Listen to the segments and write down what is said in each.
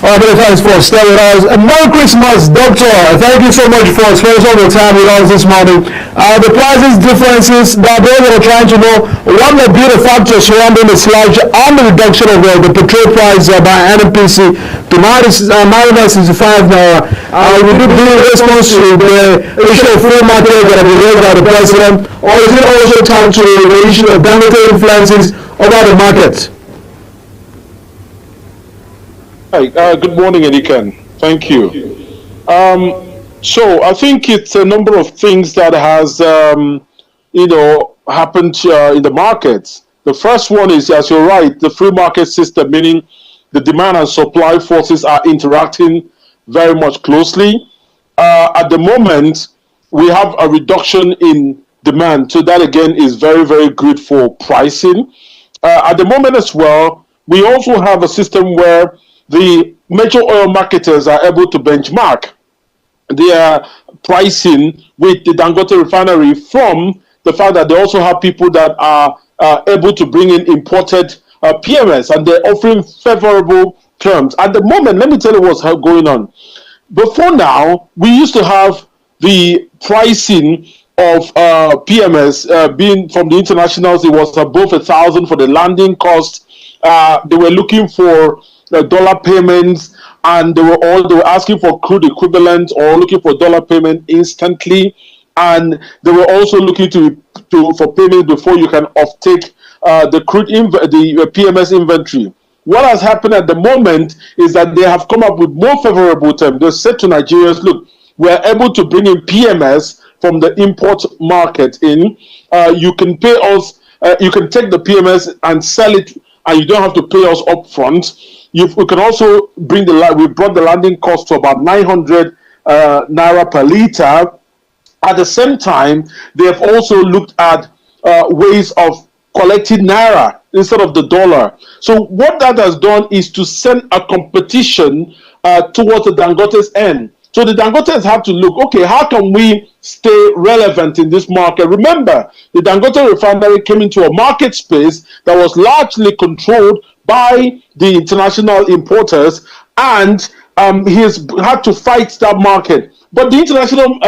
Many thanks for staying with us. Merry Christmas, Doctor. Thank you so much for spending some of the time with us this morning. The prices differences that they were trying to know what may be the factors surrounding the sludge and the reduction of the petrol price by NNPC to -65 naira. We did do in response to the issue of free market that have been raised by the president, or is it also time to the issue of Dangote influences over the market? Hi, good morning, Edikan. Thank you. So I think it's a number of things that has, happened in the markets. The first one is, as you're right, the free market system, meaning the demand and supply forces are interacting very much closely. At the moment, we have a reduction in demand. So that, again, is very, very good for pricing. At the moment as well, we also have a system where the major oil marketers are able to benchmark their pricing with the Dangote Refinery from the fact that they also have people that are able to bring in imported PMS, and they're offering favorable terms. At the moment, let me tell you what's going on. Before now, we used to have the pricing of PMS being from the internationals. It was above 1,000 for the landing cost. They were looking for dollar payments, and they were asking for crude equivalent or looking for dollar payment instantly, and they were also looking for payment before you can offtake the crude the PMS inventory. What has happened at the moment is that they have come up with more favorable terms. They said to Nigerians, look, we're able to bring in PMS from the import market in. You can pay us, you can take the PMS and sell it, and you don't have to pay us up front. We can also we brought the landing cost to about 900 naira per liter. At the same time, they have also looked at ways of collecting naira instead of the dollar. So what that has done is to send a competition towards the Dangote's end. So the Dangotes have to look, okay, how can we stay relevant in this market? Remember, the Dangote Refinery came into a market space that was largely controlled by the international importers, and he has had to fight that market. But the international,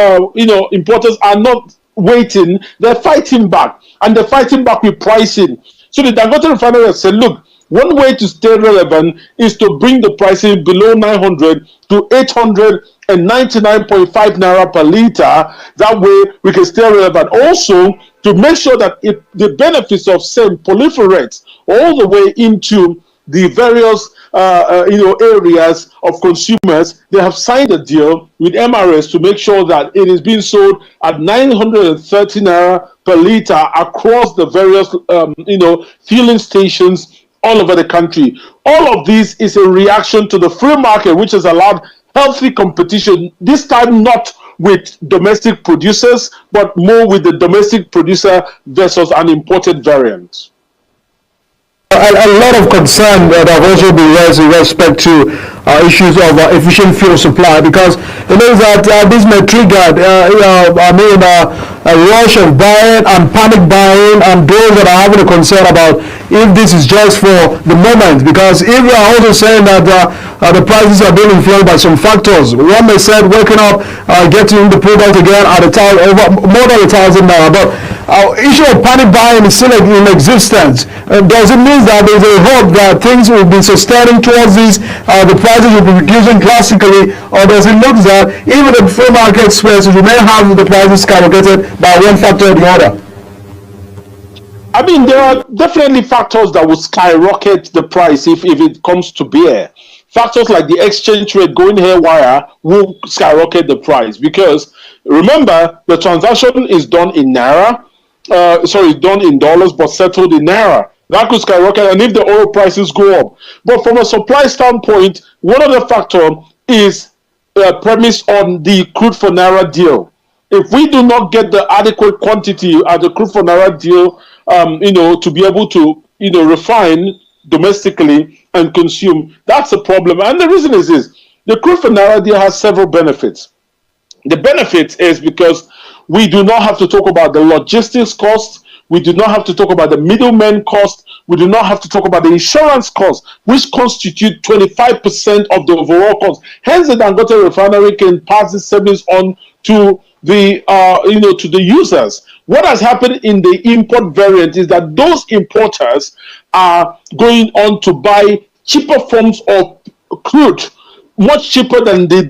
importers are not waiting; they're fighting back, and they're fighting back with pricing. So the Dangote Refinery has said, look, one way to stay relevant is to bring the pricing below 900 to 899.5 naira per liter. That way we can stay relevant. Also, to make sure that the benefits of same proliferates all the way into the various areas of consumers. They have signed a deal with MRS to make sure that it is being sold at 930 naira per liter across the various filling stations all over the country. All of this is a reaction to the free market, which has allowed healthy competition, this time not with domestic producers, but more with the domestic producer versus an imported variant. A lot of concern that have also been raised in respect to issues of efficient fuel supply, because it means that this may trigger a rush of buying and panic buying, and those that are having a concern about if this is just for the moment, because if we are also saying that the prices are being influenced by some factors, one may say waking up, getting the product again at a time over more than 1,000 naira, but issue of panic buying is still in existence. Does it mean that there's a hope that things will be sustaining towards this, the prices will be reducing drastically, or does it look that even the free market space we may have the prices skyrocketed by one factor or the other? I mean, there are definitely factors that will skyrocket the price if it comes to beer. Factors like the exchange rate going haywire will skyrocket the price, because remember, the transaction is done in naira, done in dollars but settled in naira. That could skyrocket, and if the oil prices go up. But from a supply standpoint, one other factor is premised on the crude for naira deal. If we do not get the adequate quantity at the crude for naira deal, to be able to, refine domestically and consume, that's a problem. And the reason is this: the crude for naira deal has several benefits. The benefit is because we do not have to talk about the logistics costs. We do not have to talk about the middleman cost. We do not have to talk about the insurance cost, which constitute 25% of the overall cost. Hence, the Dangote Refinery can pass the savings on to the to the users. What has happened in the import variant is that those importers are going on to buy cheaper forms of crude, much cheaper than the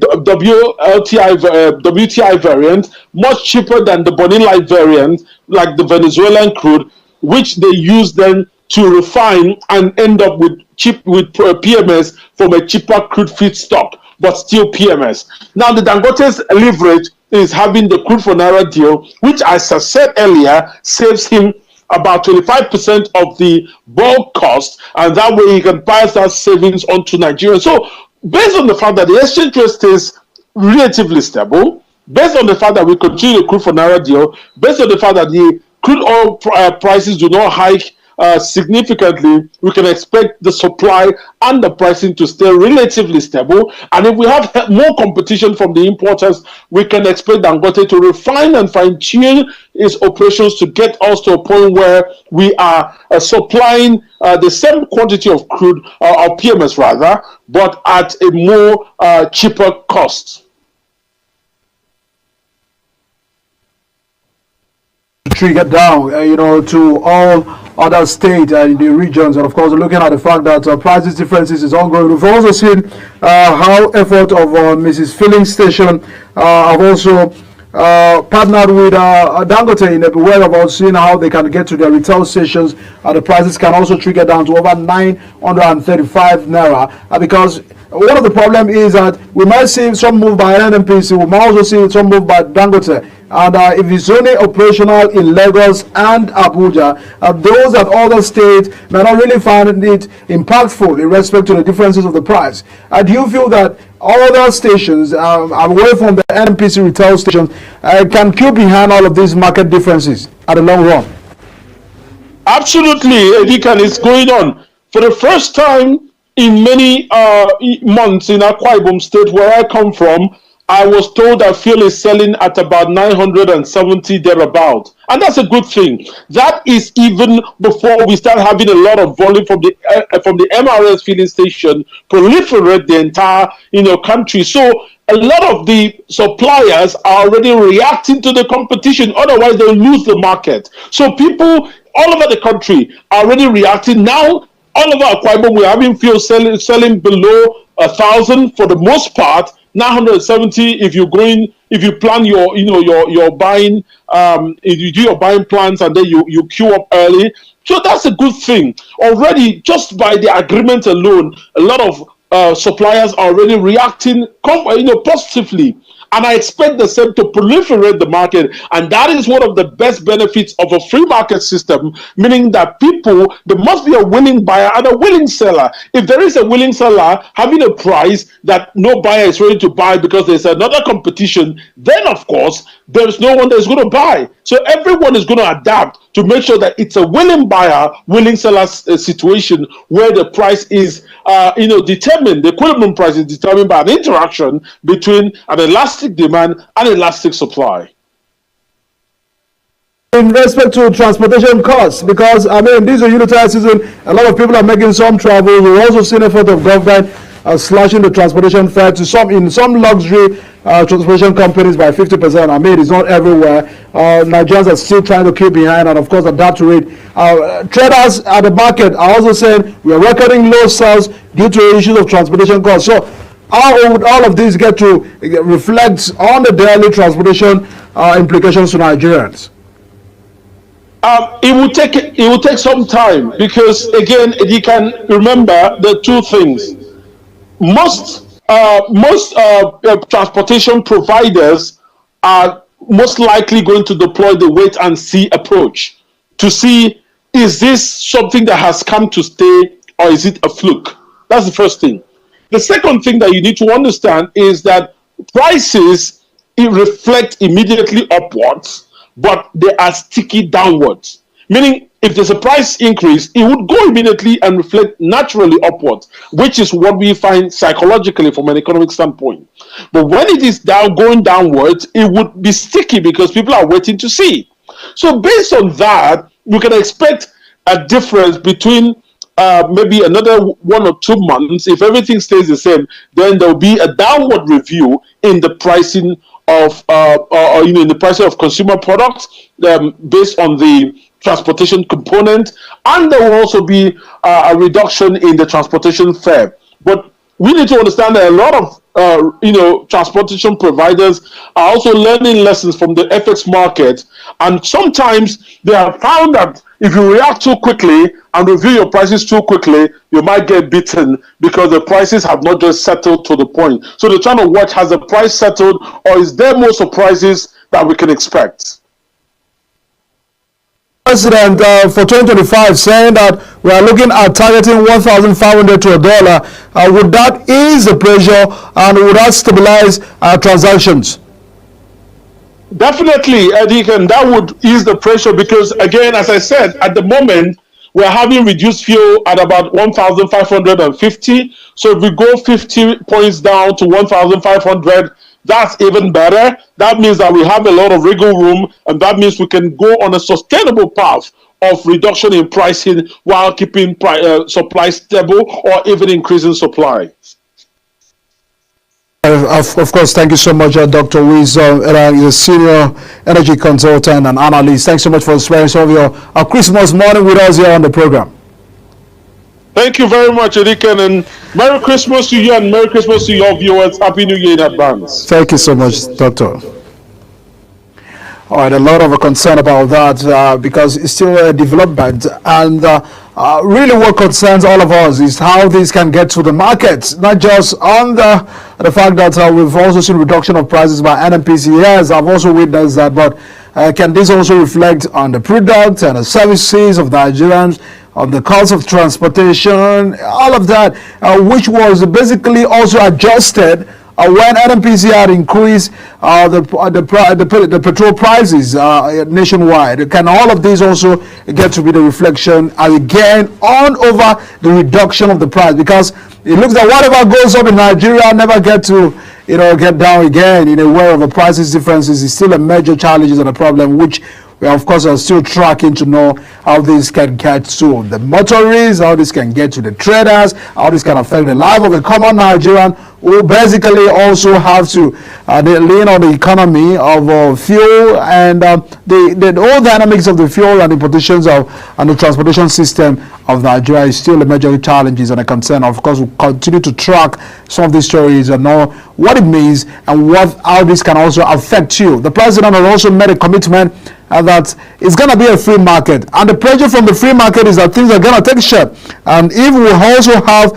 WTI variant, much cheaper than the Bonilla variant, like the Venezuelan crude, which they use then to refine and end up with PMS from a cheaper crude feedstock, but still PMS. Now the Dangote's leverage is having the crude for Naira deal, which, as I said earlier, saves him about 25% of the bulk cost, and that way he can pass that savings on to Nigerians. So, based on the fact that the exchange rate stays relatively stable, based on the fact that we continue the crude for Naira deal, based on the fact that the crude oil prices do not hike significantly, we can expect the supply and the pricing to stay relatively stable. And if we have more competition from the importers, we can expect Dangote to refine and fine-tune its operations to get us to a point where we are supplying the same quantity of crude, or PMS rather, but at a more cheaper cost. Trigger down, to all other states and the regions, and of course looking at the fact that prices differences is ongoing. We've also seen how effort of Mrs. Filling Station have also partnered with Dangote in the way of seeing how they can get to their retail stations. The prices can also trigger down to over 935 naira because one of the problem is that we might see some move by NNPC, we might also see some move by Dangote. And if it's only operational in Lagos and Abuja, those at other states may not really find it impactful in respect to the differences of the price. Do you feel that other stations, away from the NPC retail stations, can queue behind all of these market differences at the long run? Absolutely, Edikan, it's going on. For the first time in many months in Akwa Ibom State, where I come from, I was told that fuel is selling at about 970 thereabout, and that's a good thing. That is even before we start having a lot of volume from the MRS filling station proliferate the entire country. So a lot of the suppliers are already reacting to the competition. Otherwise, they'll lose the market. So people all over the country are already reacting now. All over Akwa Ibom, we're having fuel selling below 1,000 for the most part. 970 if you plan your buying, if you do your buying plans and then you queue up early. So that's a good thing. Already, just by the agreement alone, a lot of suppliers are already reacting positively. And I expect the same to proliferate the market. And that is one of the best benefits of a free market system, meaning that there must be a willing buyer and a willing seller. If there is a willing seller having a price that no buyer is ready to buy because there's another competition, then of course, there's no one that's going to buy. So everyone is going to adapt to make sure that it's a willing buyer, willing seller situation where the price is determined, the equilibrium price is determined by an interaction between an elastic demand and elastic supply. In respect to transportation costs, because this is a unitized season, a lot of people are making some travel. We've also seen effort of government slashing the transportation fare to some luxury transportation companies by 50%. It's not everywhere. Nigerians are still trying to keep behind and of course adapt to it. Traders at the market are also saying we are recording low sales due to issues of transportation costs. So how would all of this get to reflect on the daily transportation implications to Nigerians? It will take some time because again you can remember the two things. Most transportation providers are most likely going to deploy the wait and see approach to see, is this something that has come to stay or is it a fluke? That's the first thing. The second thing that you need to understand is that prices reflect immediately upwards, but they are sticky downwards. Meaning, if there's a price increase, it would go immediately and reflect naturally upwards, which is what we find psychologically from an economic standpoint. But when it is going downwards, it would be sticky because people are waiting to see. So based on that, we can expect a difference between maybe another 1 or 2 months. If everything stays the same, then there will be a downward review in the pricing of in the pricing of consumer products based on the transportation component, and there will also be a reduction in the transportation fare. But we need to understand that a lot of transportation providers are also learning lessons from the FX market, and sometimes they have found that if you react too quickly and review your prices too quickly, you might get beaten because the prices have not just settled to the point. So they're trying to watch, has the price settled, or is there more surprises that we can expect? President for 2025 saying that we are looking at targeting 1,500 to $1. Would that ease the pressure and would that stabilize transactions? Definitely, Deacon, that would ease the pressure because, again, as I said, at the moment, we're having reduced fuel at about 1,550. So if we go 50 points down to 1,500, that's even better. That means that we have a lot of wiggle room, and that means we can go on a sustainable path of reduction in pricing while keeping supply stable or even increasing supply. Of course, thank you so much, Dr. Wiz, a senior energy consultant and analyst. Thanks so much for sparing some of your Christmas morning with us here on the program. Thank you very much, Edikan, and Merry Christmas to you and Merry Christmas to your viewers. Happy New Year in advance. Thank you so much, Doctor. All right, a lot of concern about that because it's still a development, and really what concerns all of us is how this can get to the markets, not just on the fact that we've also seen reduction of prices by NNPC. Yes, I've also witnessed that, but can this also reflect on the products and the services of Nigerians, on the cost of transportation, all of that, which was basically also adjusted when NNPC had increased the petrol prices nationwide? Can all of these also get to be the reflection again on over the reduction of the price? Because it looks like whatever goes up in Nigeria never get to get down again in a way of the prices differences is still a major challenge and a problem, which we of course are still tracking to know how this can get to the motorists, how this can get to the traders, how this can affect the life of a common Nigerian who basically also have to lean on the economy of fuel and the whole dynamics of the fuel and the importations and the transportation system of Nigeria is still a major challenge and a concern. Of course, we'll continue to track some of these stories and know what it means and how this can also affect you. The president has also made a commitment that it's going to be a free market, and the pressure from the free market is that things are going to take shape. And if we also have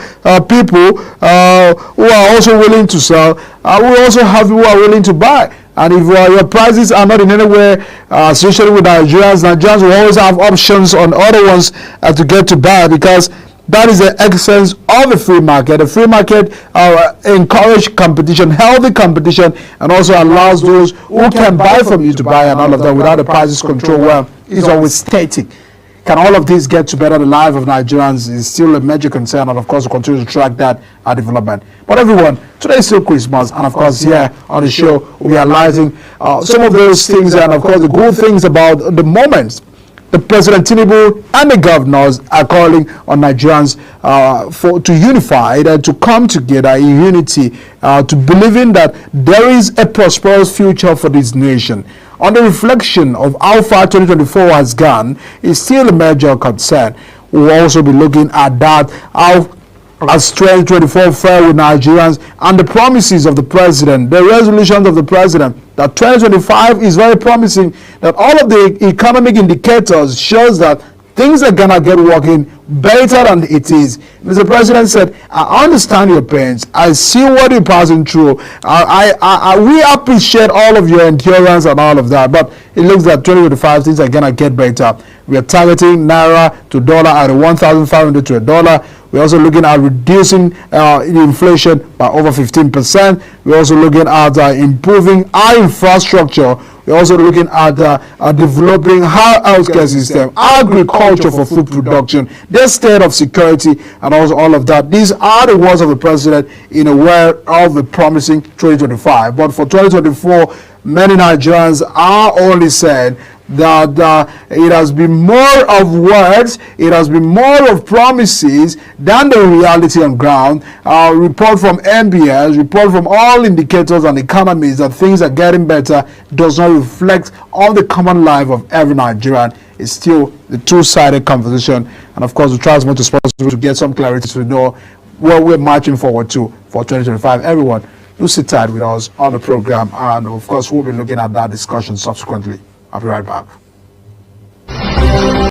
people who are also willing to sell, we also have people who are willing to buy. And if your prices are not in any way associated with Nigerians will always have options on other ones to get to buy, because that is the essence of a free market. A free market encourages competition, healthy competition, and also allows those who can buy from you to buy, and all of that without the prices control. Well, it's always static. Can all of this get to better the life of Nigerians is still a major concern, and of course we'll continue to track that development. But everyone, today is still Christmas, and of course here on the show we'll be highlighting some of those things and of course the good things about the moments the President Tinubu and the governors are calling on Nigerians to unify and to come together in unity, to believing that there is a prosperous future for this nation. On the reflection of how far 2024 has gone is still a major concern. We'll also be looking at that, how as 2024 fare with Nigerians and the promises of the president, the resolutions of the president, that 2025 is very promising, that all of the economic indicators shows that things are gonna get working better than it is. Mr. President said, I understand your pains. I see what you're passing through. We appreciate all of your endurance and all of that, but it looks like 2025 things are gonna get better. We are targeting Naira to dollar at 1,500 to $1. We're also looking at reducing inflation by over 15%. We're also looking at improving our infrastructure. We're also looking at developing our healthcare system, agriculture for food production, their state of security, and also all of that. These are the words of the president in a way of the promising 2025. But for 2024, many Nigerians are only saying that it has been more of words, it has been more of promises than the reality on ground. Report from MBS, report from all indicators and economies that things are getting better does not reflect on the common life of every Nigerian. It's still the two-sided conversation, and of course we try as much as possible to get some clarity to know what we're marching forward to for 2025. Everyone, do sit tight with us on the program, and of course we'll be looking at that discussion subsequently. I'll be right back.